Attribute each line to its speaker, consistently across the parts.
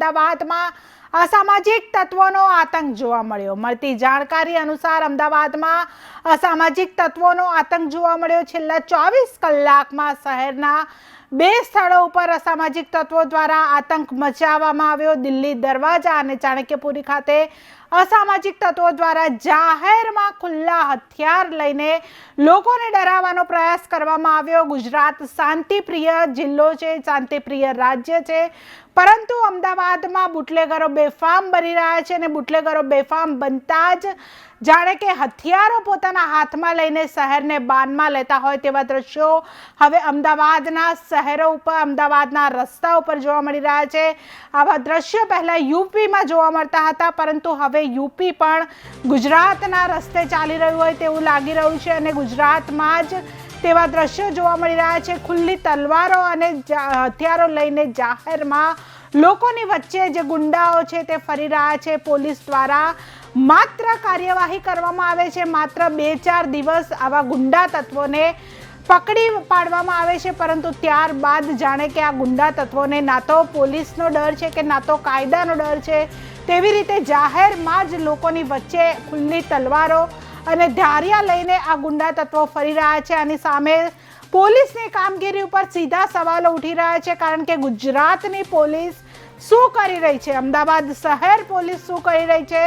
Speaker 1: અમદાવાદમાં અસામાજિક તત્વોનો આતંક જોવા મળ્યો। મળતી જાણકારી અનુસાર અમદાવાદમાં અસામાજિક તત્વોનો આતંક જોવા મળ્યો। છેલ્લા 24 કલાકમાં શહેરના 2 સ્થળો ઉપર અસામાજિક તત્વો દ્વારા આતંક મચાવવામાં આવ્યો। દિલ્હી દરવાજા અને ચાણક્યપુરી ખાતે અસામાજિક તત્વો દ્વારા જાહેરમાં ખુલ્લા હથિયાર લઈને લોકોને ડરાવવાનો પ્રયાસ કરવામાં આવ્યો। ગુજરાત શાંતિપ્રિય જિલ્લો છે, શાંતિપ્રિય રાજ્ય છે, પરંતુ અમદાવાદમાં બુટલેગરો બેફામ બની રહ્યા છે અને બુટલેગરો બેફામ બનતા જ જાણે કે હથિયારો પોતાના હાથમાં લઈને શહેરને બાનમાં લેતા હોય તેવા દ્રશ્યો હવે અમદાવાદના શહેરો ઉપર, અમદાવાદના રસ્તા ઉપર જોવા મળી રહ્યા છે। આવા દ્રશ્યો પહેલા યુપીમાં જોવા મળતા હતા, પરંતુ હવે યુપી પણ ગુજરાતના રસ્તે ચાલી રહ્યું હોય તેવું લાગી રહ્યું છે અને ગુજરાતમાં જ તેવા દ્રશ્યો જોવા મળી રહ્યા છે। ખુલ્લી તલવારો અને હથિયારો લઈને જાહેરમાં લોકોની વચ્ચે જે ગુંડાઓ છે તે ફરી રહ્યા છે। પોલીસ દ્વારા માત્ર કાર્યવાહી કરવામાં આવે છે, માત્ર 2-4 દિવસ આવા ગુંડા તત્વોને પકડી પાડવામાં આવે છે, પરંતુ ત્યારબાદ જાણે કે આ ગુંડા તત્વોને ના તો પોલીસનો ડર છે કે ના તો કાયદાનો ડર છે, તેવી રીતે જાહેરમાં જ લોકોની વચ્ચે ખુલ્લી તલવારો અને ધારિયા લઈને આ ગુંડા તત્વો ફરી રહ્યા છે। આની સામે પોલીસની કામગીરી ઉપર સીધા સવાલો ઉઠી રહ્યા છે, કારણ કે ગુજરાતની પોલીસ શું કરી રહી છે, અમદાવાદ શહેર પોલીસ શું કરી રહી છે,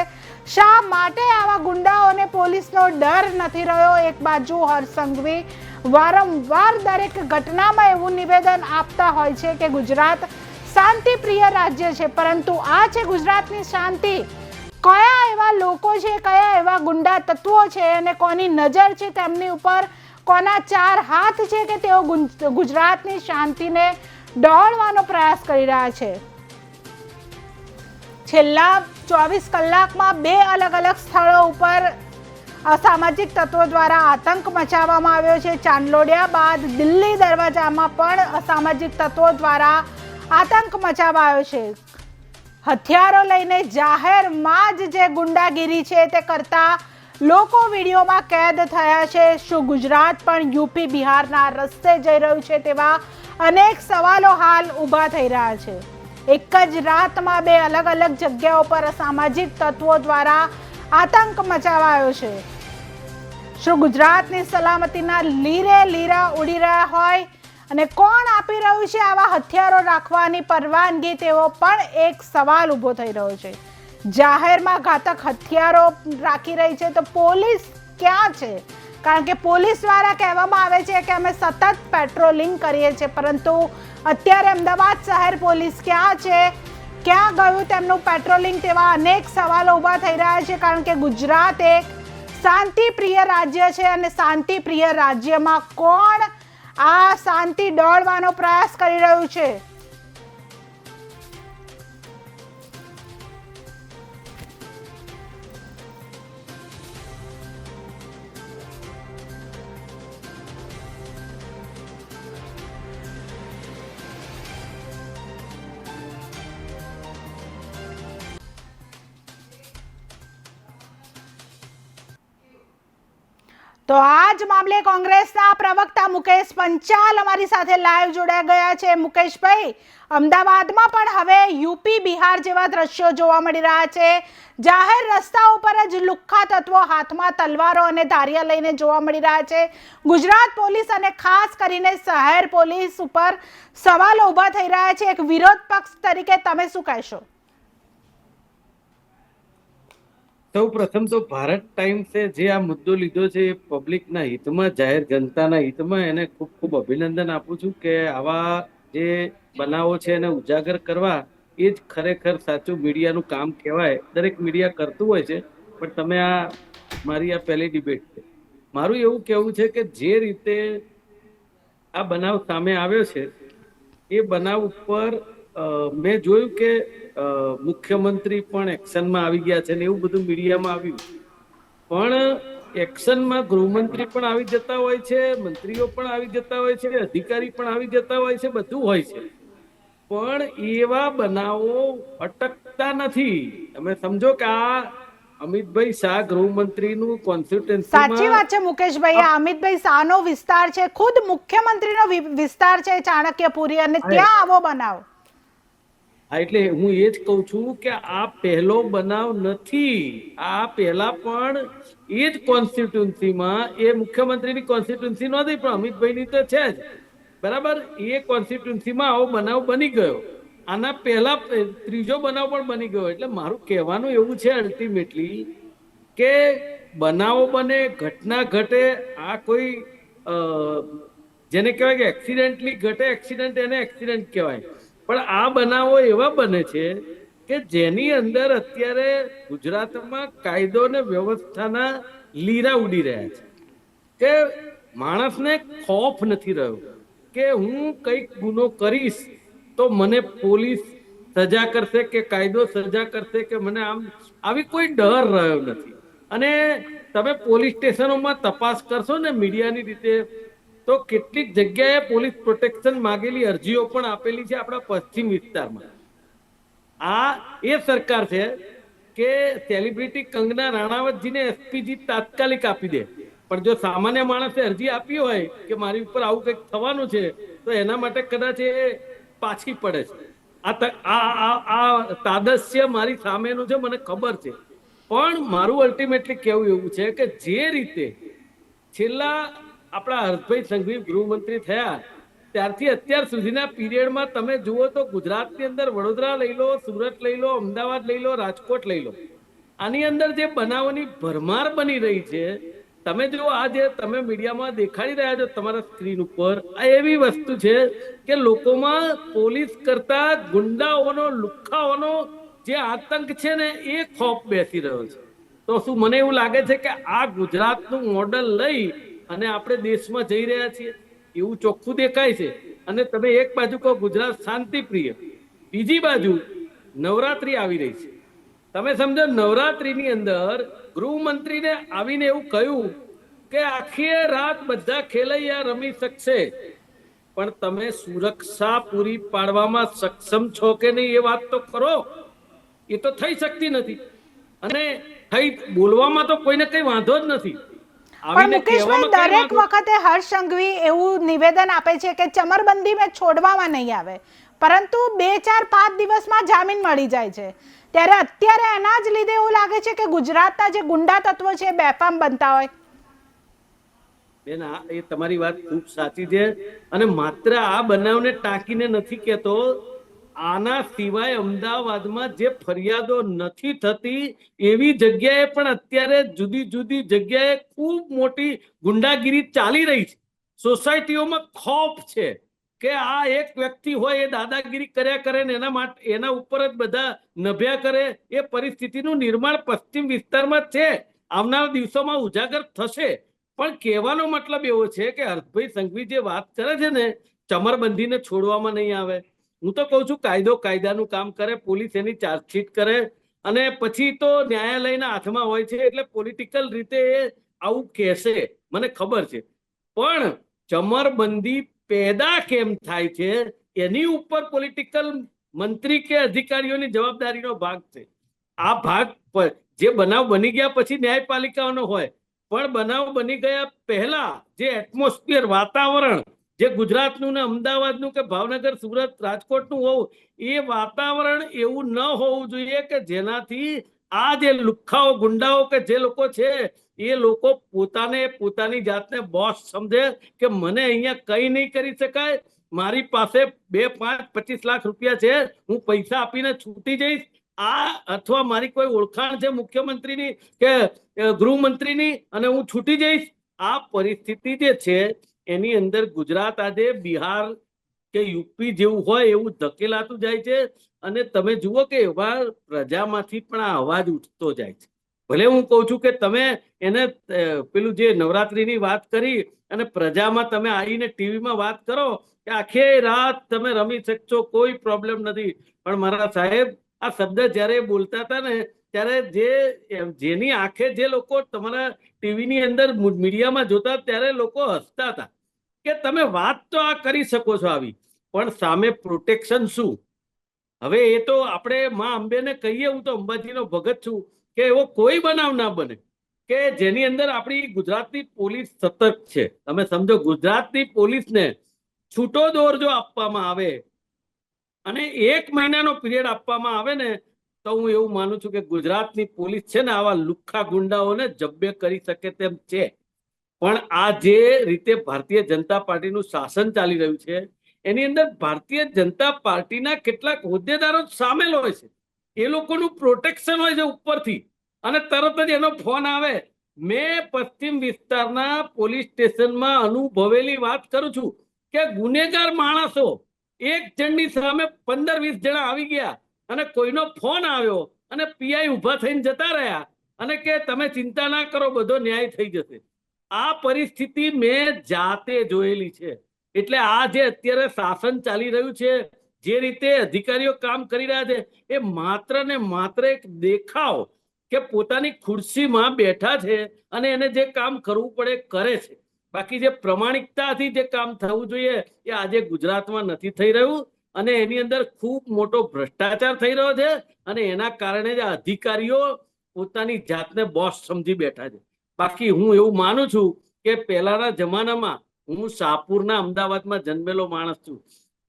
Speaker 1: શા માટે આવા ગુંડાઓને પોલીસનો ડર નથી રહ્યો। એક બાજુ હર્ષ સંઘવી વારંવાર દરેક ઘટનામાં એવું નિવેદન આપતા હોય છે કે ગુજરાત શાંતિપ્રિય રાજ્ય છે, પરંતુ આ છે ગુજરાતની શાંતિ। કયા એવા લોકો છે, કયા એવા ગુંડા તત્વો છે અને કોની નજર છે તેમની ઉપર, કોના 4 હાથ છે કે તેઓ ગુજરાતની શાંતિને ડહોળવાનો પ્રયાસ કરી રહ્યા છે। છેલ્લા 24 કલાકમાં 2 અલગ અલગ સ્થળો ઉપર અસામાજિક તત્વો દ્વારા આતંક મચાવવામાં આવ્યો છે। ચાંદલોડિયા બાદ દિલ્હી દરવાજામાં પણ અસામાજિક તત્વો દ્વારા આતંક મચાવાયો છે। હથિયારો લઈને જાહેરમાં જ જે ગુંડાગીરી છે તે કરતા લોકો વિડીયોમાં કેદ થયા છે। શું ગુજરાત પણ યુપી બિહારના રસ્તે જઈ રહ્યું છે તેવા અનેક સવાલો હાલ ઊભા થઈ રહ્યા છે। એક જ રાતમાં 2 અલગ અલગ જગ્યાઓ પર અસામાજિક તત્વો દ્વારા આતંક મચાવાયો છે। શું ગુજરાતની સલામતીના લીરા ઉડી રહ્યા હોય અને કોણ આપી રહ્યું છે આવા હથિયારો રાખવાની પરવાનગી, તેવો પણ એક સવાલ ઊભો થઈ રહ્યો છે। જાહેરમાં ઘાતક હથિયારો રાખી રહી છે તો પોલીસ ક્યાં છે? કારણ કે પોલીસ દ્વારા કહેવામાં આવે છે કે અમે સતત પેટ્રોલિંગ કરીએ છીએ, પરંતુ અત્યારે અમદાવાદ શહેર પોલીસ ક્યાં છે, ક્યાં ગયું તેમનું પેટ્રોલિંગ, તેવા અનેક સવાલો ઊભા થઈ રહ્યા છે। કારણ કે ગુજરાત એક શાંતિપ્રિય રાજ્ય છે અને શાંતિપ્રિય રાજ્યમાં કોણ આ શાંતિ ડહોળવાનો પ્રયાસ કરી રહ્યું છે? તો આ જ મામલે કોંગ્રેસના પ્રવક્તા મુકેશ પંચાલ અમારી સાથે લાઈવ જોડાઈ ગયા છે। મુકેશભાઈ, અમદાવાદમાં પણ હવે યુપી બિહાર જેવા દ્રશ્યો જોવા મળી રહ્યા છે। જાહેર રસ્તા ઉપર જ લુખ્ખા તત્વો હાથમાં તલવારો અને ધારિયા લઈને જોવા મળી રહ્યા છે। ગુજરાત પોલીસ અને ખાસ કરીને શહેર પોલીસ ઉપર સવાલો ઊભા થઈ રહ્યા છે। એક વિરોધ પક્ષ તરીકે તમે શું કહેશો?
Speaker 2: સૌ પ્રથમ તો ભારત ટાઈમ્સે જે આ મુદ્દો લીધો છે એ પબ્લિકના હિતમાં, જાહેર જનતાના હિતમાં એને ખૂબ ખૂબ અભિનંદન આપું છું કે આવા જે બનાવો છે એને ઉજાગર કરવા એ જ ખરેખર સાચું મીડિયાનું કામ કહેવાય। દરેક મીડિયા કરતું હોય છે, પણ તમે મારી આ પહેલી ડિબેટ છે। મારું એવું કહેવું છે કે જે રીતે આ બનાવ સામે આવ્યો છે એ બનાવ ઉપર મેં જોયું કે મુખ્યમંત્રી પણ એક્શનમાં આવી ગયા છે ને એવું બધું મીડિયામાં આવ્યું, પણ એક્શનમાં ગૃહમંત્રી પણ આવી જતા હોય છે, મંત્રીઓ પણ આવી જતા હોય છે, અધિકારી પણ આવી જતા હોય છે, બધું હોય છે, પણ એવા બનાવો અટકતા નથી। તમે સમજો કે આ અમિતભાઈ શાહ ગૃહમંત્રીનું કોન્સ્ટિટ્યુન્સી,
Speaker 1: સાચી વાત છે મુકેશભાઈ, આ અમિતભાઈ શાહનો વિસ્તાર છે, ખુદ મુખ્યમંત્રીનો વિસ્તાર છે ચાણક્યપુરી, અને ત્યાં આવો બનાવ।
Speaker 2: હા, એટલે હું એ જ કહું છું કે આ પહેલો બનાવ નથી. આ પહેલા પણ એ જ કોન્સ્ટિટ્યુન્સીમાં, એ મુખ્યમંત્રીની કોન્સ્ટિટ્યુન્સી નહોતી પણ અમિતભાઈની તો છે જ, બરાબર. એ કોન્સ્ટિટ્યુન્સીમાં આવો બનાવ બની ગયો. આના પહેલા ત્રીજો બનાવ પણ બની ગયો. એટલે મારું કહેવાનું એવું છે અલ્ટિમેટલી કે બનાવો બને, ઘટના ઘટે, આ કોઈ અ, જેને કહેવાય કે એક્સિડન્ટલી ઘટે, એક્સિડન્ટ એને એક્સિડન્ટ કહેવાય. પણ આ બનાવો એવા બને છે કે જેની અંદર અત્યારે ગુજરાતમાં કાયદો ને વ્યવસ્થાના લીરા ઉડી રહ્યા છે. કે માણસને ખોફ નથી રહ્યો કે હું કંઈક ગુનો કરીશ તો મને પોલીસ સજા કરશે કે કાયદો સજા કરશે કે મને આમ, આવી કોઈ ડર રહ્યો નથી. અને તમે પોલીસ સ્ટેશનોમાં તપાસ કરશો ને મીડિયાની રીતે, તો કેટલીક જગ્યાએ પોલીસ પ્રોટેક્શન માંગેલી અરજીઓ પણ આપેલી છે આપણા પશ્ચિમ વિસ્તારમાં. આ એ સરકાર છે કે સેલિબ્રિટી કંગના રાણાવતજીને એસપીજી તાત્કાલિક આપી દે, પણ જો સામાન્ય માણસે અરજી આપી હોય કે મારી ઉપર આવું કંઈક થવાનું છે, તો એના માટે કદાચ એ પાછી પડે છે. આ તાદસ્ય મારી સામેનું છે, મને ખબર છે. પણ મારું અલ્ટિમેટલી કેવું એવું છે કે જે રીતે છેલ્લા આપણા હર્ષભાઈ સંઘવી ગૃહમંત્રી થયા ત્યારથી અત્યાર સુધીના પીરિયડમાં તમે જુઓ તો ગુજરાતની અંદર વડોદરા લઈ લો, સુરત લઈ લો, અમદાવાદ લઈ લો, રાજકોટ લઈ લો, આની અંદર જે બનાવોની ભરમાર બની રહી છે, તમે જો આ જે તમે મીડિયામાં દેખાડી રહ્યા છો તમારા સ્ક્રીન ઉપર, આ એવી વસ્તુ છે કે લોકોમાં પોલીસ કરતા ગુંડાઓનો, લુખ્ખાઓનો જે આતંક છે ને એ ખોફ બેસી રહ્યો છે. તો શું મને એવું લાગે છે કે આ ગુજરાતનું મોડલ લઈ અને આપણે દેશમાં જઈ રહ્યા છીએ એવું ચોખ્ખું દેખાય છે. અને તમે એક બાજુ કહો ગુજરાત શાંતિપ્રિય, બીજી બાજુ નવરાત્રી આવી રહી છે. તમે સમજો નવરાત્રીની અંદર ગૃહમંત્રીને આવીને એવું કહ્યું કે આખી રાત બધા ખેલૈયા રમી શકશે, પણ તમે સુરક્ષા પૂરી પાડવામાં સક્ષમ છો કે નહીં એ વાત તો કરો. એ તો થઈ શકતી નથી. અને થઈ બોલવામાં તો કોઈને કઈ વાંધો જ નથી,
Speaker 1: પણ
Speaker 2: આવીને
Speaker 1: મુકેશભાઈ,
Speaker 2: કહેવામાં કઈ
Speaker 1: દરેક
Speaker 2: વાંધો.
Speaker 1: વખતે હર્ષ સંઘવી એવું નિવેદન આપે છે કે ચમરબંધી મેં છોડવામાં નહીં આવે, પરંતુ 2-4-5 દિવસમાં જામીન મળી જાય છે. ત્યારે અત્યારે એના જ લીધે એવું લાગે છે કે ગુજરાતના જે ગુંડા તત્વો છે એ બેફામ બનતા હોય.
Speaker 2: બેન, એ તમારી વાત ખૂબ સાચી છે. અને માત્ર આ બનાવને ટાંકીને નથી કહેતો, આના સિવાય અમદાવાદમાં જે ફરિયાદો નથી થતી એવી જગ્યાએ પણ અત્યારે જુદી જુદી જગ્યાએ ખૂબ મોટી ગુંડાગીરી ચાલી રહી છે. સોસાયટીઓમાં ખોફ છે કે આ એક વ્યક્તિ હોય એ દાદાગીરી કર્યા કરે ને એના માટે એના ઉપર જ બધા નભ્યા કરે. એ પરિસ્થિતિનું નિર્માણ પશ્ચિમ વિસ્તારમાં છે, આવનારા દિવસોમાં ઉજાગર થશે. પણ કહેવાનો મતલબ એવો છે કે હર્ષભાઈ સંઘવી જે વાત કરે છે ને, ચમરબંધીને છોડવામાં નહીં આવે. હું તો કહું છું કાયદો કાયદાનું કામ કરે, પોલીસ એની ચાર્જશીટ કરે, અને પછી તો ન્યાયાલયના હાથમાં હોય છે એટલે પોલિટિકલ રીતે એ આવું કહેશે, મને ખબર છે. પણ ચમરબંધી પેદા કેમ થાય છે એની ઉપર પોલિટિકલ મંત્રી કે અધિકારીઓની જવાબદારીનો ભાગ છે. આ ભાગ જે બનાવ બની ગયા પછી ન્યાયપાલિકાનો હોય, પણ બનાવ બની ગયા પહેલા જે એટમોસ્ફિયર, વાતાવરણ, જે ગુજરાતનું ને અમદાવાદનું કે ભાવનગર, સુરત, રાજકોટનું હોવું, એ વાતાવરણ એવું ન હોવું જોઈએ કે જેનાથી આ જે લુખ્ખાઓ, ગુંડાઓ કે જે લોકો છે એ લોકો પોતાની જાતને બોસ સમજે કે મને અહીંયા કઈ નહીં કરી શકાય, મારી પાસે 2, 5, 25 લાખ રૂપિયા છે, હું પૈસા આપીને છૂટી જઈશ. આ અથવા મારી કોઈ ઓળખાણ છે મુખ્યમંત્રીની કે ગૃહમંત્રીની અને હું છૂટી જઈશ, આ પરિસ્થિતિ જે છે એની અંદર ગુજરાત આજે બિહાર કે યુપી જેવું હોય એવું ધકેલાતું જાય છે. અને તમે જુઓ કે એવા પ્રજામાંથી પણ આ અવાજ ઉઠતો જાય છે. ભલે હું કહું છું કે તમે એને પેલું જે નવરાત્રીની વાત કરી અને પ્રજામાં તમે આવીને ટીવીમાં વાત કરો કે આખી રાત તમે રમી શકશો, કોઈ પ્રોબ્લેમ નથી, પણ મારા સાહેબ આ શબ્દ જ્યારે બોલતા હતા ને ત્યારે જેની આંખે જે લોકો તમારા ટીવીની અંદર મીડિયામાં જોતા ત્યારે લોકો હસતા હતા કે તમે વાત તો આ કરી શકો છો આવી, પણ સામે પ્રોટેક્શન શું? હવે એ તો આપણે માં અંબેને કહીએ, હું તો અંબાજીનો ભગત છું, કે એવો કોઈ બનાવ ના બને કે જેની અંદર આપણી ગુજરાતની પોલીસ સતર્ક છે. તમે સમજો ગુજરાતની પોલીસને છૂટો દોર જો આપવામાં આવે અને 1 મહિનાનો પીરિયડ આપવામાં આવે ને તો હું એવું માનું છું કે ગુજરાતની પોલીસ છે ને આવા લુખ્ખા ગુંડાઓને જબ્બે કરી શકે તેમ છે. પણ આ જે રીતે ભારતીય જનતા પાર્ટીનું શાસન ચાલી રહ્યું છે એની અંદર ભારતીય જનતા પાર્ટીના કેટલાક હોદ્દેદારો સામેલ હોય છે. એ લોકોનું પ્રોટેક્શન હોય છે ઉપરથી અને તરત જ એનો ફોન આવે. મેં પશ્ચિમ વિસ્તારના પોલીસ સ્ટેશનમાં અનુભવેલી વાત કરું છું કે ગુનેગાર માણસો એક જણની સામે 15-20 જણા આવી ગયા અને કોઈનો ફોન આવ્યો અને પીઆઈ ઉભા થઈને જતા રહ્યા અને કે તમે ચિંતા ના કરો, બધો ન્યાય થઈ જશે. આ પરિસ્થિતિ મેં જાતે જોયેલી છે. એટલે આ જે અત્યારે શાસન ચાલી રહ્યું છે, જે રીતે અધિકારીઓ કામ કરી રહ્યા છે, એ માત્ર ને માત્ર એક દેખાવ કે પોતાની ખુરશીમાં બેઠા છે અને એને જે કામ કરવું પડે કરે છે. બાકી જે પ્રમાણિકતાથી જે કામ થવું જોઈએ એ આજે ગુજરાતમાં નથી થઈ રહ્યું અને એની અંદર ખૂબ મોટો ભ્રષ્ટાચાર થઈ રહ્યો છે અને એના કારણે જ અધિકારીઓ પોતાની જાતને બોસ સમજી બેઠા છે. બાકી હું એવું માનું છું કે પહેલાના જમાનામાં, હું શાહપુરના અમદાવાદમાં જન્મેલો માણસ છું.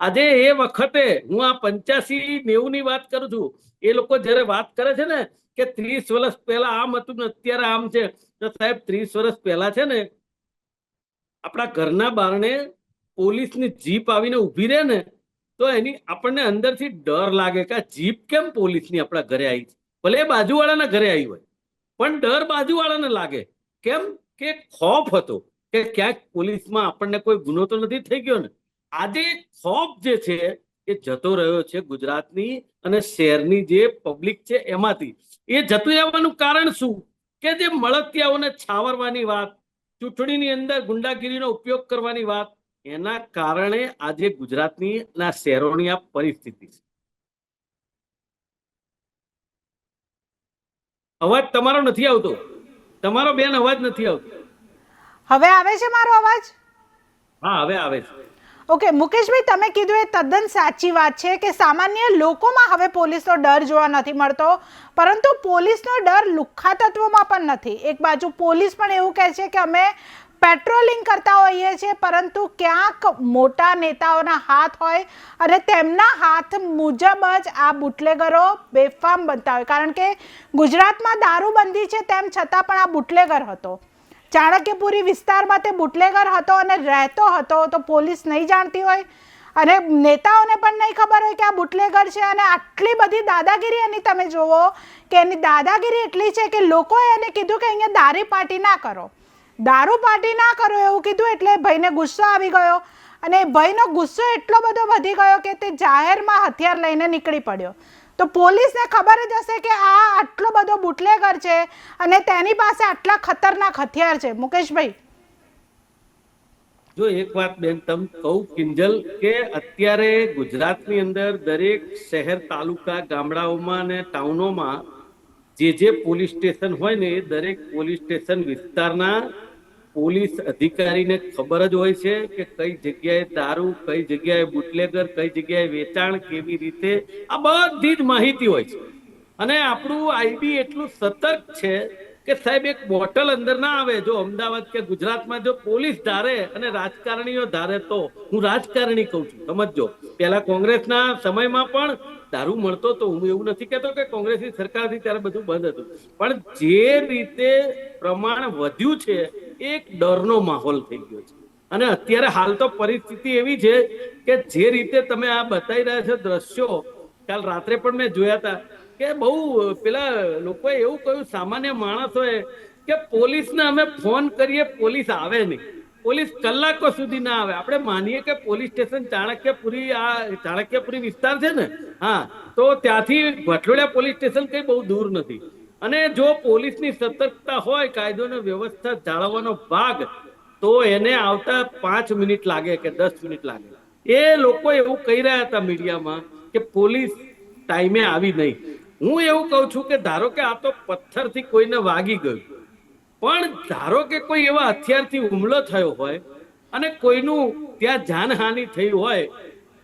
Speaker 2: આજે એ વખતે હું આ 85-90 ની વાત કરું છું. એ લોકો જયારે વાત કરે છે ને કે 30 વર્ષ પહેલા આમ હતું ને અત્યારે આમ છે, તો સાહેબ 30 વર્ષ પહેલા છે ને આપણા ઘરના બારણે પોલીસની જીપ આવીને ઉભી રહે ને તો એની આપણને અંદરથી ડર લાગે કે આ જીપ કેમ પોલીસની આપણા ઘરે આવી છે. ભલે એ બાજુવાળાના ઘરે આવી હોય પણ ડર બાજુવાળાને લાગે. કેમ કે ખોફ હતો કે ક્યાંક પોલીસમાં આપણને કોઈ ગુનો તો નથી થઈ ગયો ને. આજે ખોફ જે છે એ જતો રહ્યો છે ગુજરાતની અને શહેરની જે પબ્લિક છે એમાંથી. એ જતું રહેવાનું કારણ શું? કે જે મળતિયાઓને છાવરવાની વાત, ચૂંટણીની અંદર ગુંડાગીરીનો ઉપયોગ કરવાની વાત, એના કારણે આજે ગુજરાતની ના શહેરોની આ પરિસ્થિતિ છે. અવાજ તમારો નથી આવતો. તમારો બેન અવાજ નથી આવતો.
Speaker 1: હવે આવે છે મારો અવાજ?
Speaker 2: હા, હવે આવે છે.
Speaker 1: ઓકે મુકેશભાઈ, તમે કીધું એ તદ્દન સાચી વાત છે કે સામાન્ય લોકોમાં હવે પોલીસનો ડર જોવા નથી મળતો, પરંતુ પોલીસનો ડર લુખ્ખા તત્વોમાં પણ નથી. એક બાજુ પોલીસ પણ એવું કહે છે કે અમે પેટ્રોલિંગ કરતા હોઈએ છીએ, પરંતુ ક્યાંક મોટા નેતાઓના હાથ હોય અને તેમના હાથ મુજબ જ આ બુટલેગરો બેફામ બનતા હોય. કારણ કે ગુજરાતમાં દારૂબંધી છે તેમ છતાં પણ આ બુટલેગર હતો. ચાણક્યપુરી વિસ્તારમાં તે બુટલેગર હતો અને રહેતો હતો, તો પોલીસ નહીં જાણતી હોય અને નેતાઓને પણ નહીં ખબર હોય કે આ બુટલેગર છે. અને આટલી બધી દાદાગીરી એની તમે જુઓ કે એની દાદાગીરી એટલી છે કે લોકોએ એને કીધું કે અહીંયા દારૂ પાર્ટી ના કરો, દારૂ પાર્ટી ના કરો એવું કીધું એટલે ભાઈને ગુસ્સો આવી ગયો અને ભાઈનો ગુસ્સો એટલો બધો વધી ગયો કે તે જાહેરમાં હથિયાર લઈને નીકળી પડ્યો. તો પોલીસને ખબર જ હશે કે આ આટલો બધો બુટલેગર છે અને તેની પાસે આટલા ખતરનાક હથિયાર છે. મુકેશભાઈ,
Speaker 2: જો એક વાત બેન તમ કહું કિંજલ, કે અત્યારે ગુજરાતની અંદર દરેક શહેર, તાલુકા, ગામડાઓમાં અને ટાઉનોમાં જે પોલીસ સ્ટેશન હોય ને એ દરેક પોલીસ સ્ટેશન વિસ્તારના પોલીસ અધિકારીને ખબર જ હોય છે કે કઈ જગ્યાએ દારૂ, કઈ જગ્યાએ બુટલેગર, કઈ જગ્યાએ વેચાણ, કેવી રીતે, આ બધી જ માહિતી હોય છે. અને આપણું આઈબી એટલું સતર્ક છે કે સાહેબ એક બોટલ અંદર ના આવે. જો અમદાવાદ કે ગુજરાતમાં જો પોલીસ ધારે અને રાજકારણીઓ ધારે, તો હું રાજકારણી કહું છું, સમજો. પેલા કોંગ્રેસના સમયમાં પણ દારૂ મળતો તો, હું એવું નથી કહેતો કે કોંગ્રેસની સરકાર હતી ત્યારે બધું બંધ હતું, પણ જે રીતે પ્રમાણ વધ્યું છે એક ડરનો માહોલ થઈ ગયો છે. અને અત્યારે હાલ તો પરિસ્થિતિ એવી છે કે જે રીતે તમે આ બતાવી રહ્યા છો દ્રશ્યો, કાલ રાત્રે પણ મેં જોયા હતા કે બહુ પેલા લોકોએ એવું કહ્યું, સામાન્ય માણસોએ, કે પોલીસને અમે ફોન કરીએ પોલીસ આવે નહીં, પોલીસ કલાકો સુધી ના આવે. આપણે માનીએ કે પોલીસ સ્ટેશન ચાણક્યપુરી, આ ચાણક્યપુરી વિસ્તાર છે ને, હા, તો ત્યાંથી ભટલોડિયા પોલીસ સ્ટેશન કઈ બહુ દૂર નથી. અને જો પોલીસની સતર્કતા હોય, કાયદો અને વ્યવસ્થા જાળવવાનો ભાગ, તો એને આવતા 5 મિનિટ લાગે કે 10 મિનિટ લાગે. એ લોકો એવું કહી રહ્યા હતા મીડિયામાં કે પોલીસ ટાઈમે આવી નહીં. હું એવું કહું છું કે ધારો કે આ તો પથ્થરથી કોઈને વાગી ગયું, પણ ધારો કે કોઈ એવા હથિયારથી હુમલો થયો હોય અને કોઈનું ત્યાં જાનહાનિ થઈ હોય,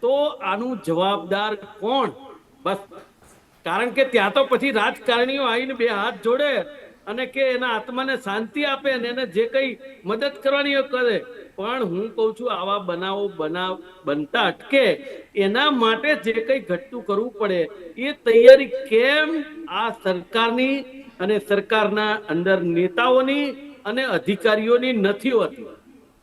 Speaker 2: તો આનું જવાબદાર કોણ? બસ, કારણ કે ત્યાં તો પછી રાજકારણીઓ આવીને બે હાથ જોડે અને કે એના આત્માને શાંતિ આપે ને એને જે કઈ મદદ કરવાની એ કરે. પણ હું કહું છું આવા બનાવો બનતા અટકે એના માટે જે કઈ ઘટતું કરવું પડે એ તૈયારી કેમ આ સરકારની અને સરકારના અંદર નેતાઓની અને અધિકારીઓની નથી હોતી.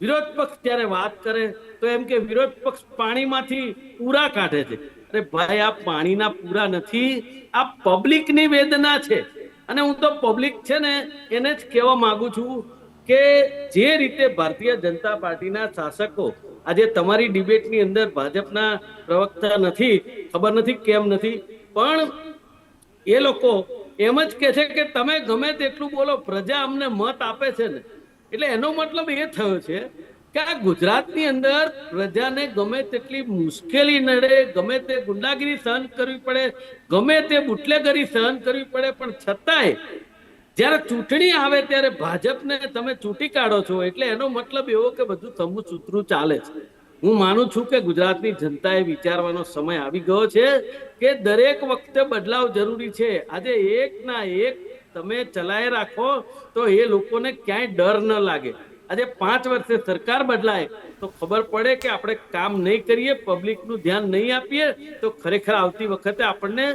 Speaker 2: વિરોધ પક્ષ જ્યારે વાત કરે તો એમ કે વિરોધ પક્ષ પાણીમાંથી પૂરા કાઢે છે. અરે ભાઈ, આ પાણીના પૂરા નથી, આ પબ્લિકની વેદના છે. અને હું તો પબ્લિક છે ને એને જ કહેવા માંગુ છું કે જે રીતે ભારતીય જનતા પાર્ટીના શાસકો આજે તમારી ડિબેટની અંદર ભાજપના પ્રવક્તા નથી, ખબર નથી કેમ નથી, પણ એ લોકો એમ જ કહે છે કે તમે ગમે તેટલું બોલો, પ્રજા અમને મત આપે છે ને. એટલે એનો મતલબ એ થયો છે કે આ ગુજરાતની અંદર પ્રજાને ગમે તેટલી મુશ્કેલી નડે, ગમે તે ગુંડાગીરી સહન કરવી પડે, ગમે તે બુટલેગરી સહન કરવી પડે, પણ છતાંય જ્યારે ચૂંટણી આવે ત્યારે ભાજપને તમે ચૂંટી કાઢો છો. એટલે એનો મતલબ એવો કે બધું સમૂહ સૂત્રું ચાલે છે. હું માનું છું કે ગુજરાતની જનતાએ વિચારવાનો સમય આવી ગયો છે કે દરેક વખતે બદલાવ જરૂરી છે. આજે એક ના એક તમે ચલાવી રાખો તો એ લોકોને ક્યાંય ડર ન લાગે. આજે 5 વર્ષે સરકાર બદલાય તો ખબર પડે કે આપણે કામ નહીં કરીએ, પબ્લિકનું ધ્યાન નહીં આપીએ તો ખરેખર આવતી વખતે આપણને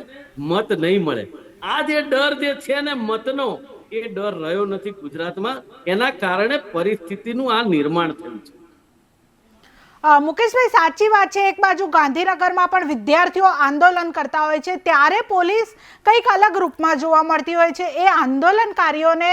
Speaker 2: મત નહીં મળે. આ જે ડર જે છે ને મતનો, એ ડર રહ્યો નથી ગુજરાતમાં. એના કારણે પરિસ્થિતિનું આ નિર્માણ થયું છે.
Speaker 1: મુકેશભાઈ, સાચી વાત છે. એક બાજુ ગાંધીનગરમાં પણ વિદ્યાર્થીઓ આંદોલન કરતા હોય છે ત્યારે પોલીસ કંઈક અલગ રૂપમાં જોવા મળતી હોય છે. એ આંદોલનકારીઓને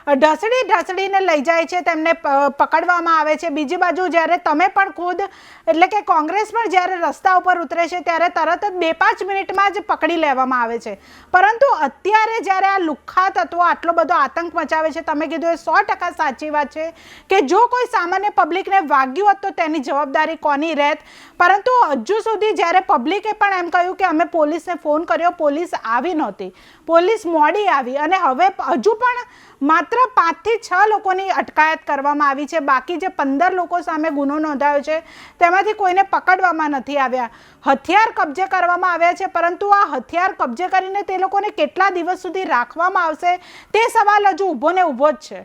Speaker 1: ઢસડીને લઈ જાય છે, તેમને પકડવામાં આવે છે. બીજી બાજુ જ્યારે તમે પણ ખુદ એટલે કે કોંગ્રેસ પણ જ્યારે રસ્તા ઉપર ઉતરે છે ત્યારે તરત જ 2-5 મિનિટમાં જ પકડી લેવામાં આવે છે. પરંતુ અત્યારે જ્યારે આ લુખ્ખા તત્વો આટલો બધો આતંક મચાવે છે, તમે કીધું એ 100% સાચી વાત છે કે જો કોઈ સામાન્ય પબ્લિકને વાગ્યું હોત તો તેની જવાબદારી કોની રહેત. પરંતુ હજુ સુધી જ્યારે પબ્લિકે પણ એમ કહ્યું કે અમે પોલીસને ફોન કર્યો, પોલીસ આવી નહોતી, પોલીસ મોડી આવી, અને હવે હજુ પણ માત્ર 5 થી 6 લોકોની અટકાયત કરવામાં આવી છે. બાકી જે 15 લોકો સામે ગુનો નોંધાયો છે તેમાંથી કોઈને પકડવામાં નથી આવ્યા. હથિયાર કબજે કરવામાં આવ્યા છે, પરંતુ આ હથિયાર કબજે કરીને તે લોકોને કેટલા દિવસ સુધી રાખવામાં આવશે તે સવાલ હજુ ઊભો ને ઊભો જ છે.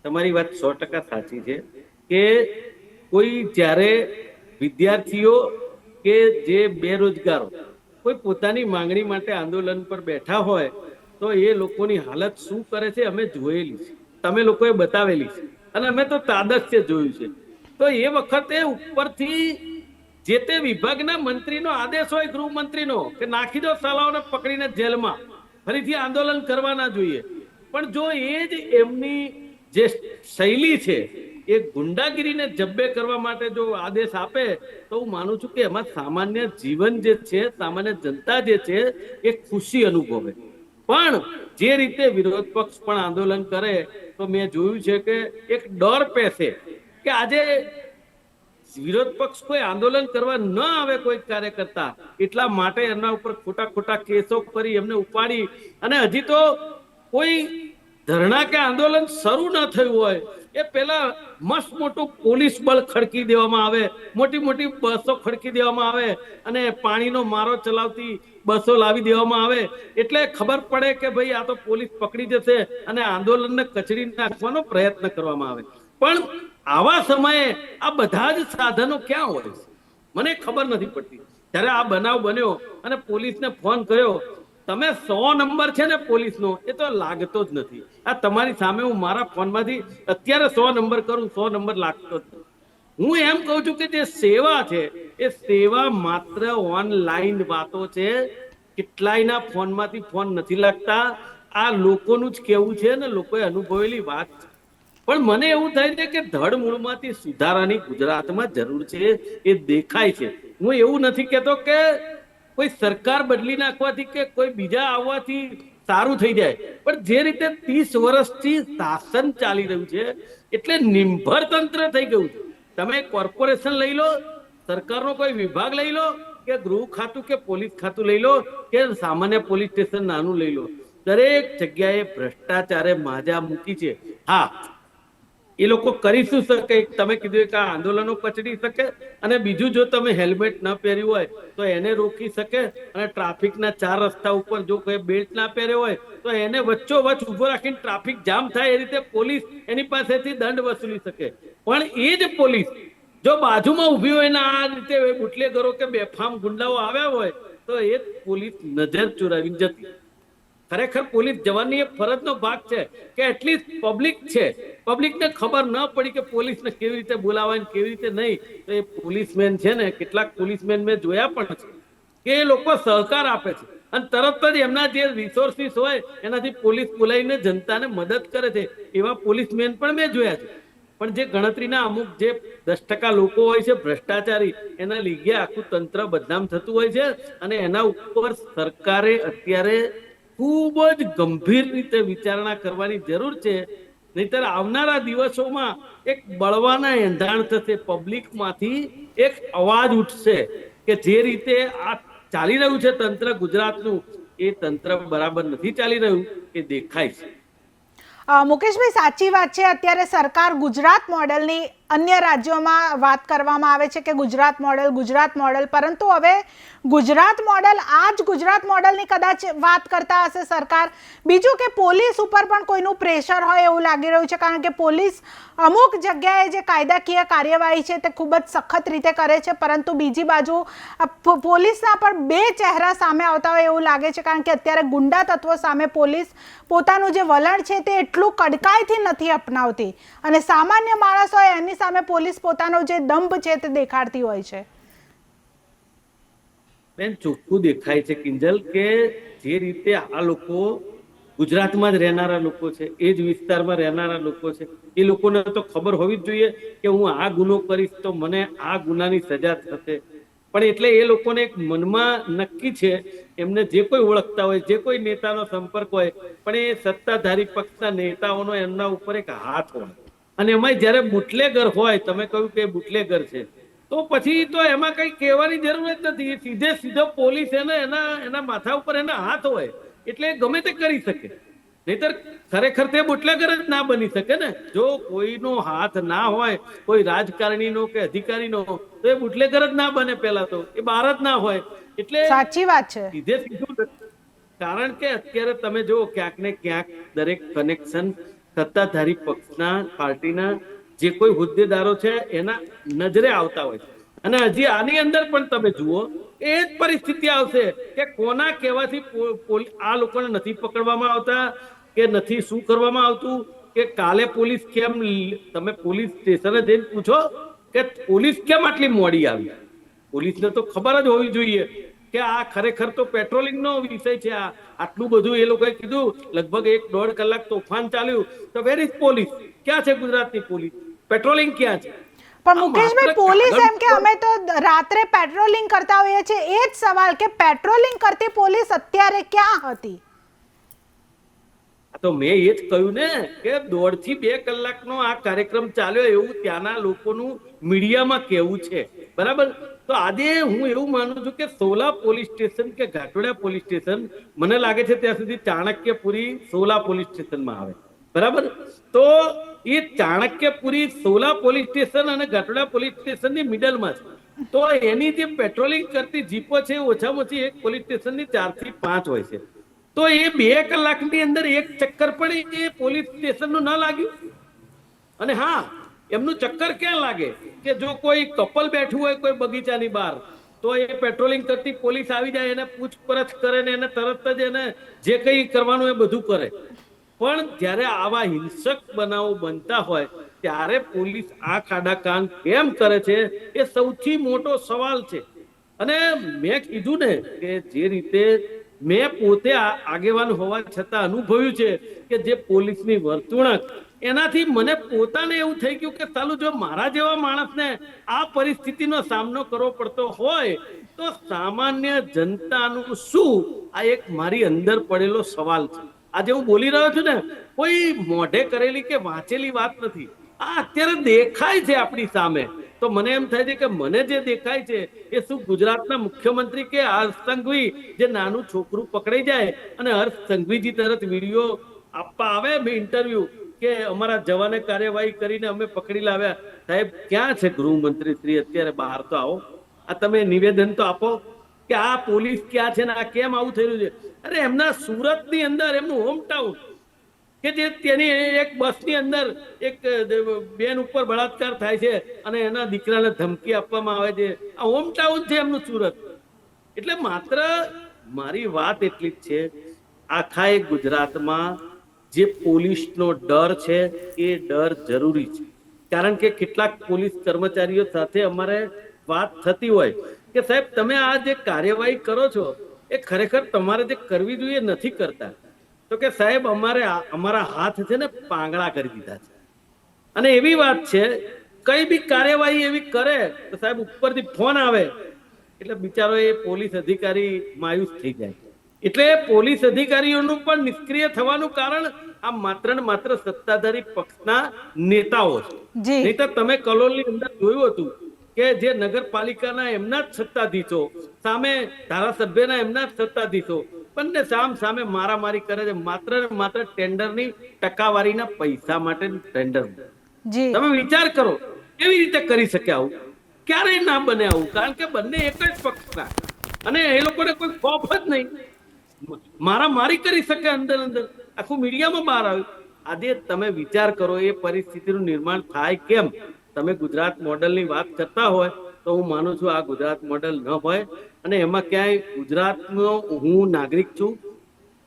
Speaker 2: તમારી વાત 100% સાચી છે કે કોઈ જ્યારે વિદ્યાર્થીઓ કે જે બેરોજગારો કોઈ પોતાની માંગણી માટે આંદોલન પર બેઠા હોય તો એ લોકોની હાલત શું કરે છે અમે જોયેલી છે, તમે લોકોએ બતાવેલી છે, અને અમે તો તાદશ્ય જોયું છે. તો એ વખતે ઉપરથી જે તે વિભાગના મંત્રીનો આદેશ હોય, ગૃહમંત્રીનો, કે નાખી દો સાલાઓને પકડીને જેલમાં, ફરીથી આંદોલન કરવા ના જોઈએ. પણ જો એ જ એમની જે શૈલી છે એ ગુંડાગીરીને જબ્બે કરવા માટે જો આદેશ આપે તો હું માનું છું કે એમાં સામાન્ય જીવન જે છે, સામાન્ય જનતા જે છે એ ખુશી અનુભવે. પણ જે રીતે વિરોધ પક્ષ પણ આંદોલન કરે તો મેં જોયું છે કે એક ડર પેસે કે આજે વિરોધ પક્ષ કોઈ આંદોલન કરવા ન આવે કોઈ કાર્યકર્તા, એટલા માટે એમના ઉપર ખોટા કેસો કરી એમને ઉપાડી, અને હજી તો કોઈ ધરણા કે આંદોલન શરૂ ન થયું હોય એ પેલા મસ્ત મોટું પોલીસ બળ ખડકી દેવામાં આવે, મોટી બસો ખડકી દેવામાં આવે, અને પાણીનો મારો ચલાવતી બસો લાવી દેવામાં આવે. એટલે ખબર પડે કે ભાઈ આ તો પોલીસ પકડી જશે અને આંદોલનને કચડી નાખવાનો પ્રયત્ન કરવામાં આવે. પણ આવા સમયે આ બધા જ સાધનો ક્યાં હોય છે મને ખબર નથી પડતી. જ્યારે આ બનાવ બન્યો અને પોલીસને ફોન કર્યો, તમે 100 નંબર છે ને પોલીસનો, એ તો લાગતો જ નથી. આ તમારી સામે હું મારા ફોનમાંથી અત્યારે 100 નંબર કરું, 100 નંબર લાગતો જ નથી. હું એમ કહું છું કે જે સેવા છે એ સેવા માત્ર ઓનલાઈન વાતો છે. કેટલાયના ફોનમાંથી ફોન નથી લાગતા. આ લોકોનું જ કેવું છે ને લોકોએ અનુભવેલી વાત છે. પણ મને એવું થાય છે કે ધડ મૂળમાંથી સુધારાની ગુજરાતમાં જરૂર છે, એ દેખાય છે. હું એવું નથી કહેતો કે કોઈ સરકાર બદલી નાખવાથી કે કોઈ બીજા આવવાથી સારું થઈ જાય, પણ જે રીતે 30 વર્ષથી શાસન ચાલી રહ્યું છે એટલે નિંભર તંત્ર થઈ ગયું છે. તમે કોર્પોરેશન લઈ લો, સરકારનો કોઈ વિભાગ લઈ લો, કે ગૃહ ખાતું કે પોલીસ ખાતું લઈ લો, કે સામાન્ય પોલીસ સ્ટેશન નાનું લઈ લો, દરેક જગ્યાએ ભ્રષ્ટાચારે માજા મૂકી છે. હા, એ લોકો કરી શું શકે? તમે કીધું કે આ આંદોલનો કચડી શકે, અને બીજું જો તમે હેલ્મેટ ન પહેર્યું હોય તો એને રોકી શકે, અને ટ્રાફિકના 4 રસ્તા ઉપર જો કોઈ બેલ્ટ ના પહેર્યો હોય તો એને વચ્ચોવચ્ચ ઉભો રાખીને ટ્રાફિક જામ થાય એ રીતે પોલીસ એની પાસેથી દંડ વસૂલી શકે. પણ એ જ પોલીસ જો બાજુમાં ઊભી હોય ને આ રીતે બુટલેગરો કે બેફામ ગુંડાઓ આવ્યા હોય તો એ પોલીસ નજર ચુરાવી જતી. ખરેખર પોલીસ જવાનની એ ફરજનો ભાગ છે કે એટલીસ્ટ પબ્લિક છે, પબ્લિકને ખબર ન પડી કે પોલીસને કેવી રીતે બોલાવાય કેવી રીતે નહીં, તો એ પોલીસમેન છે ને, કેટલાક પોલીસમેન મેં જોયા પણ છે કે એ લોકો સહકાર આપે છે અને તરત જ એમના જે રિસોર્સિસ હોય એનાથી પોલીસ બોલાવીને જનતાને મદદ કરે છે. એવા પોલીસમેન પણ મેં જોયા છે. પણ જે ગણતરીના અમુક જે 10% લોકો હોય છે ભ્રષ્ટાચારી, એના લીધે આખું તંત્ર બદનામ થતું હોય છે, અને એના ઉપર સરકારે અત્યારે ખૂબ જ ગંભીર રીતે વિચારણા કરવાની જરૂર છે. નહીતર આવનારા દિવસોમાં એક બળવાના એંધાણ થશે, પબ્લિકમાંથી એક અવાજ ઉઠશે કે જે રીતે આ ચાલી રહ્યું છે તંત્ર ગુજરાતનું, એ તંત્ર બરાબર નથી ચાલી રહ્યું, એ દેખાય છે.
Speaker 1: મુકેશભાઈ, સાચી વાત છે. અત્યારે સરકાર ગુજરાત મોડેલની અન્ય રાજ્યોમાં વાત કરવામાં આવે છે કે ગુજરાત મોડેલ, પરંતુ હવે ગુજરાત મોડેલ, આ જ ગુજરાત મોડેલની કદાચ વાત કરતા હશે સરકાર. બીજું કે પોલીસ ઉપર પણ કોઈનું પ્રેશર હોય એવું લાગી રહ્યું છે, કારણ કે પોલીસ અમુક જગ્યાએ જે કાયદાકીય કાર્યવાહી છે તે ખૂબ જ સખત રીતે કરે છે, પરંતુ બીજી બાજુ પોલીસના પણ બે ચહેરા સામે આવતા હોય એવું લાગે છે, કારણ કે અત્યારે ગુંડા તત્વો સામે પોલીસ પોતાનું જે વલણ છે તે એટલું કડકાઈથી નથી અપનાવતી, અને સામાન્ય માણસ હોય એની સામે પોલીસ પોતાનો જે દંભ છે તે દેખાડતી હોય છે.
Speaker 2: બેન, ચોખ્ખું દેખાય છે કિંજલ કે જે રીતે આ લોકો ગુજરાતમાં જ રહેનારા લોકો છે, એ જ વિસ્તારમાં રહેનારા લોકો છે, એ લોકોને તો ખબર હોવી જ જોઈએ કે હું આ ગુનો કરીશ તો મને આ ગુનાની સજા થશે. પણ એટલે એ લોકોને એક મનમાં નક્કી છે, એમને જે કોઈ ઓળખતા હોય, જે કોઈ નેતાનો સંપર્ક હોય, પણ એ સત્તાધારી પક્ષના નેતાઓનો એમના ઉપર એક હાથ હોય. અને એમાં જયારે બુટલેગર હોય, તમે કહ્યું કે બુટલેગર છે, તો પછી તો એમાં કઈ કહેવાની જરૂર જ નથી. સીધો પોલીસ એના માથા ઉપર એના હાથ હોય એટલે ગમે તે કરી શકે. નહીતર ખરેખર તે બુટલેગર જ ના બની શકે ને. જો કોઈનો હાથ ના હોય, કોઈ રાજકારણીનો કે અધિકારીનો, તો એ બુટલેગર જ ના બને. પહેલા તો એ બહાર જ ના હોય. એટલે
Speaker 1: સાચી વાત છે.
Speaker 2: સીધું, કારણ કે અત્યારે તમે જો ક્યાંક ને ક્યાંક દરેક કનેક્શન સત્તાધારી પક્ષના, પાર્ટીના જે કોઈ હોદ્દેદારો છે એના નજરે આવતા હોય છે. અને હજી આની અંદર પણ તમે જુઓ, એ જ પરિસ્થિતિ આવશે કે કોના કહેવાથી આ લોકોને નથી પકડવામાં આવતા કે નથી શું કરવામાં આવતું, કે કાલે પોલીસ કેમ, તમે પોલીસ સ્ટેશને જઈને પૂછો કે પોલીસ કેમ આટલી મોડી આવી. પોલીસને તો ખબર જ હોવી જોઈએ કે આ ખરેખર તો પેટ્રોલિંગનો વિષય છે. આટલું બધું એ લોકોએ કીધું, લગભગ 1-1.5 કલાક તોફાન ચાલ્યું, તો વેર ઇઝ પોલીસ? ક્યાં છે ગુજરાતની પોલીસ? પેટ્રોલિંગ ક્યાં છે?
Speaker 1: પણ મુકેશભાઈ, પોલીસ એમ કે અમે તો રાત્રે પેટ્રોલિંગ કરતા હોઈએ છીએ, એ જ સવાલ કે પેટ્રોલિંગ કરતી પોલીસ અત્યારે ક્યાં હતી?
Speaker 2: તો મેં એ જ કહ્યું ને કે 1.5 થી 2 કલાકનો આ કાર્યક્રમ ચાલ્યો એવું ત્યાંના લોકોનું મીડિયામાં કહેવું છે. બરાબર? તો આજે હું એવું માનું છું કે સોલા પોલીસ સ્ટેશન કે ઘાટોડા પોલીસ સ્ટેશન, મને લાગે છે ત્યાં સુધી ચાણક્યપુરી સોલા પોલીસ સ્ટેશનમાં આવે. બરાબર? તો એ ચાણક્યપુરી સોલા પોલીસ સ્ટેશન અને ઘાટોડા પોલીસ સ્ટેશનની મિડલમાં છે. તો એની જે પેટ્રોલિંગ કરતી જીપો છે, ઓછામાં ઓછી એક પોલીસ સ્ટેશનની 4 થી 5 હોય છે. તો એ 2 કલાકની અંદર એક ચક્કર પણ એ પોલીસ સ્ટેશનનું ન લાગ્યું. અને હા, એમનું ચક્કર ક્યાં લાગે કે જો કોઈ કપલ બેઠું હોય કોઈ બગીચાની બહાર, તો એ પેટ્રોલિંગ કરતી પોલીસ આવી જાય, એને પૂછપરછ કરે ને એને તરત જ એને જે કંઈ કરવાનું એ બધું કરે. પણ જ્યારે આવા હિંસક બનાવો બનતા હોય ત્યારે પોલીસ આ ખાડા કાન કેમ કરે છે, એ સૌથી મોટો સવાલ છે. અને મેં કીધું ને કે જે રીતે મેં પોતે આગેવાન હોવા છતાં અનુભવ્યું છે કે જે પોલીસની વર્તણૂક, એનાથી મને પોતાને એવું થઈ ગયું કે સાલું, જો મારા જેવા માણસને આ પરિસ્થિતિનો સામનો કરવો પડતો હોય તો સામાન્ય જનતાનું શું? આ એક મારી અંદર પડેલો સવાલ છે. આજે હું બોલી રહ્યો છું ને, કોઈ મોઢે કરેલી કે વાંચેલી વાત નથી. આ અત્યારે દેખાય છે આપણી સામે. તો મને એમ થાય છે કે મને જે દેખાય છે એ શું ગુજરાતના મુખ્યમંત્રી કે હર્ષ સંઘવી, જે નાનું છોકરું પકડાઈ જાય અને હર્ષ સંઘવીજી તરત વિડીયો આપવા આવે, મેં ઇન્ટરવ્યુ, કે અમારા જવાને કાર્યવાહી કરીને અમે પકડી લાવ્યા. સાહેબ ક્યાં છે ગૃહમંત્રી શ્રી? અત્યારે બહાર તો આવો, આ તમે નિવેદન તો આપો કે આ પોલીસ ક્યાં છે ને આ કેમ આવું થઈ રહ્યું છે. અરે એમના સુરતની અંદર એમનું હોમ ટાઉન કે જે તેની એક બસની અંદર એક બેન ઉપર બળાત્કાર થાય છે અને એના દીકરાને ધમકી આપવામાં આવે છે. આ હોમ ટાઉન છે એમનું સુરત. એટલે માત્ર મારી વાત એટલી જ છે, આખા એક ગુજરાતમાં જે પોલીસનો ડર છે એ ડર જરૂરી છે. કારણ કે કેટલાક પોલીસ કર્મચારીઓ સાથે અમારે વાત થતી હોય કે સાહેબ તમે આ જે કાર્યવાહી કરો છો એ ખરેખર તમારે જે કરવી જોઈએ નથી કરતા. તો કે સાહેબ અમારા હાથ છે ને પાંગડા કરી દીધા છે. અને એવી વાત છે, કઈ બી કાર્યવાહી એવી કરે તો સાહેબ ઉપરથી ફોન આવે એટલે બિચારો એ પોલીસ અધિકારી માયુસ થઈ જાય. એટલે પોલીસ અધિકારીઓનું પણ નિષ્ક્રિય થવાનું કારણ આ માત્ર ને માત્ર સત્તાધારી પક્ષના નેતાઓ છે.
Speaker 1: જી
Speaker 2: નહીં તો તમે કલોલની અંદર જોયું હતું કે જે નગરપાલિકાના એમના જ સત્તાધીશો સામે ધારાસભ્યના એમના જ સત્તાધીશો બંને સામે મારામારી કરે છે, માત્ર ને માત્ર ટેન્ડરની ટકાવારીના પૈસા માટે ટેન્ડર.
Speaker 1: જી
Speaker 2: તમે વિચાર કરો કેવી રીતે કરી શકે આવું? ક્યારેય ના બને આવું, કારણ કે બંને એક જ પક્ષના અને એ લોકોને કોઈ ખોફ જ નહીં. મારામારી કરી શકે અંદર આખું મીડિયામાં બહાર આવ્યું. આજે તમે વિચાર કરો એ પરિસ્થિતિનું નિર્માણ થાય કેમ? તમે ગુજરાત મોડલની વાત કરતા હોય તો હું માનું છું આ ગુજરાત મોડલ ન હોય. અને એમાં ક્યાંય ગુજરાતનો હું નાગરિક છું,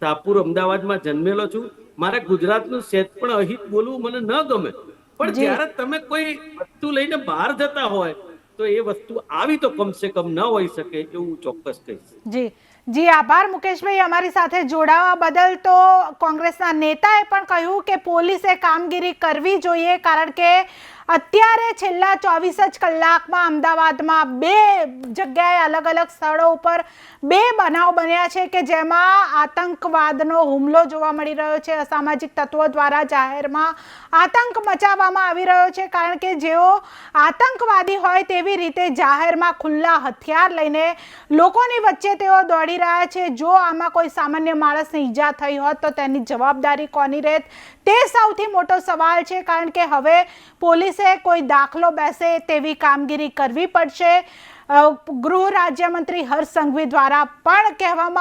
Speaker 2: શાહપુર અમદાવાદમાં જન્મેલો છું, મારે ગુજરાતનું સેજ પણ અહિત બોલવું મને ન ગમે. પણ જ્યારે તમે કોઈ વસ્તુ લઈને બહાર જતા હોય તો એ વસ્તુ આવી તો કમસે કમ ન હોઈ શકે એવું ચોક્કસ કહીશ.
Speaker 1: જી જી આભાર મુકેશભાઈ, અમારી સાથે જોડાવા બદલ. તો કોંગ્રેસના નેતાએ પણ કહ્યું કે પોલીસે કામગીરી કરવી જોઈએ, કારણ કે અત્યારે છેલ્લા 24 જ કલાકમાં અમદાવાદમાં 2 જગ્યાએ અલગ અલગ સ્થળો ઉપર 2 બનાવ બન્યા છે કે જેમાં આતંકવાદનો હુમલો જોવા મળી રહ્યો છે. અસામાજિક તત્વો દ્વારા જાહેરમાં આતંક મચાવવામાં આવી રહ્યો છે, કારણ કે જેઓ આતંકવાદી હોય તેવી રીતે જાહેરમાં ખુલ્લા હથિયાર લઈને લોકોની વચ્ચે તેઓ દોડી રહ્યા છે. જો આમાં કોઈ સામાન્ય માણસને ઈજા થઈ હોત તો તેની જવાબદારી કોની રહેત, તે સૌથી મોટો સવાલ છે. કારણ કે હવે પોલીસે કોઈ દાખલો બેસે તેવી કામગીરી કરવી પડશે. ગૃહ રાજ્યમંત્રી હર્ષ સંઘવી દ્વારા પણ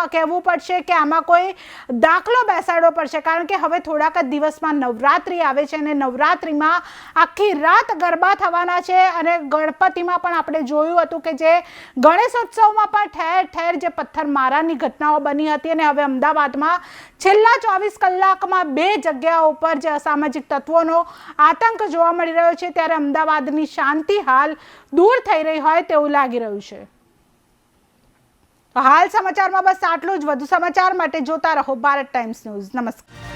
Speaker 1: કહેવું પડશે કે આમાં કોઈ દાખલો બેસાડવો પડશે, કારણ કે હવે થોડાક જ દિવસમાં નવરાત્રિ આવે છે અને નવરાત્રિમાં આખી રાત ગરબા થવાના છે. અને ગણપતિમાં પણ આપણે જોયું હતું કે જે ગણેશોત્સવમાં પણ ઠેર ઠેર જે પથ્થરમારાની ઘટનાઓ બની હતી. અને હવે અમદાવાદમાં છેલ્લા 24 કલાકમાં 2 જગ્યાઓ ઉપર જે અસામાજિક તત્વોનો આતંક જોવા મળી રહ્યો છે, ત્યારે અમદાવાદની શાંતિ હાલ દૂર થઈ રહી હોય તેવું લાગી રહ્યું છે. હાલ સમાચારમાં બસ આટલું જ. વધુ સમાચાર માટે જોતા રહો ભારત ટાઈમ્સ ન્યૂઝ. નમસ્કાર.